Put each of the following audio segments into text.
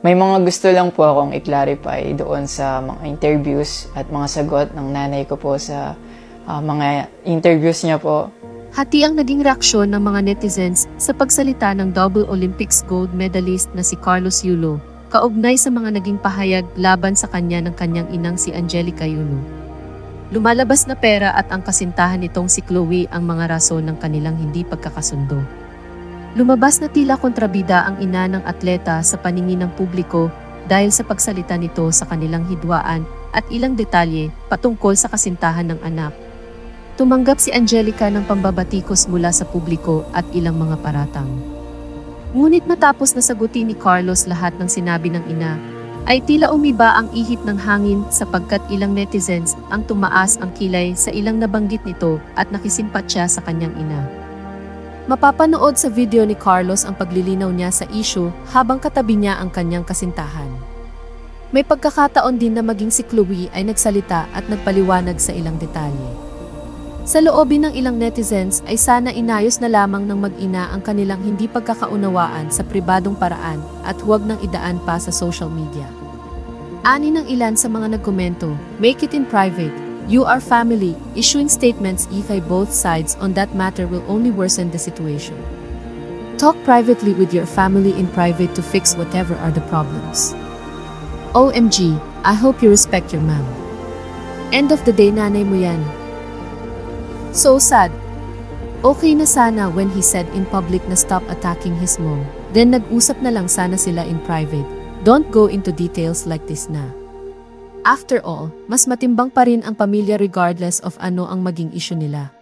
May mga gusto lang po akong i-clarify doon sa mga interviews at mga sagot ng nanay ko po sa mga interviews niya po. Hati ang naging reaksyon ng mga netizens sa pagsalita ng double Olympics gold medalist na si Carlos Yulo, kaugnay sa mga naging pahayag laban sa kanya ng kanyang inang si Angelica Yulo. Lumalabas na pera at ang kasintahan nitong si Chloe ang mga rason ng kanilang hindi pagkakasundo. Lumabas na tila kontrabida ang ina ng atleta sa paningin ng publiko dahil sa pagsalita nito sa kanilang hidwaan at ilang detalye patungkol sa kasintahan ng anak. Tumanggap si Angelica ng pambabatikos mula sa publiko at ilang mga paratang. Ngunit matapos na sagutin ni Carlos lahat ng sinabi ng ina, ay tila umiba ang ihip ng hangin sapagkat ilang netizens ang tumaas ang kilay sa ilang nabanggit nito at nakisimpatya sa kanyang ina. Mapapanood sa video ni Carlos ang paglilinaw niya sa issue habang katabi niya ang kanyang kasintahan. May pagkakataon din na maging si Chloe ay nagsalita at nagpaliwanag sa ilang detalye. Sa loobin ng ilang netizens ay sana inayos na lamang ng mag-ina ang kanilang hindi pagkakaunawaan sa pribadong paraan at huwag nang idaan pa sa social media. Ani ng ilan sa mga nagkomento, "Make it in private. You are family. Issuing statements by both sides on that matter will only worsen the situation. Talk privately with your family in private to fix whatever are the problems. OMG, I hope you respect your mom. End of the day, nanay mo yan. So sad. Okay na sana when he said in public na stop attacking his mom. Then nag-usap na lang sana sila in private. Don't go into details like this na. After all, mas matimbang pa rin ang pamilya regardless of ano ang maging issue nila.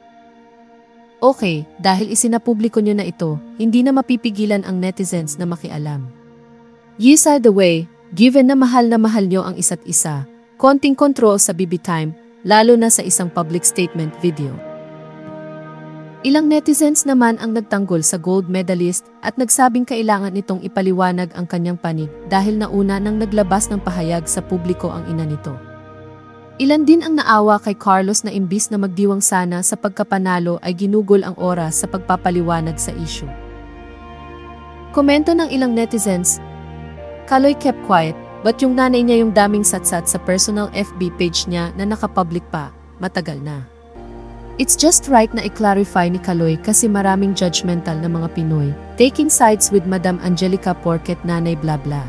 Okay, dahil isinapubliko nyo na ito, hindi na mapipigilan ang netizens na makialam. Yes, the way, given na mahal nyo ang isa't isa, konting control sa BB time, lalo na sa isang public statement video. Ilang netizens naman ang nagtanggol sa gold medalist at nagsabing kailangan nitong ipaliwanag ang kanyang panig dahil nauna nang naglabas ng pahayag sa publiko ang ina nito. Ilan din ang naawa kay Carlos na imbis na magdiwang sana sa pagkapanalo ay ginugol ang oras sa pagpapaliwanag sa issue. Komento ng ilang netizens, Kaloy kept quiet, but yung nanay niya yung daming satsat sa personal FB page niya na nakapublic pa, matagal na. It's just right na i-clarify ni Kaloy kasi maraming judgmental na mga Pinoy, taking sides with Madam Angelica porket nanay bla bla.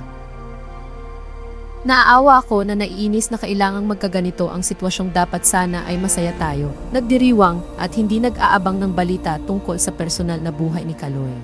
Naaawa ako na naiinis na kailangang magkaganito ang sitwasyong dapat sana ay masaya tayo, nagdiriwang at hindi nag-aabang ng balita tungkol sa personal na buhay ni Kaloy.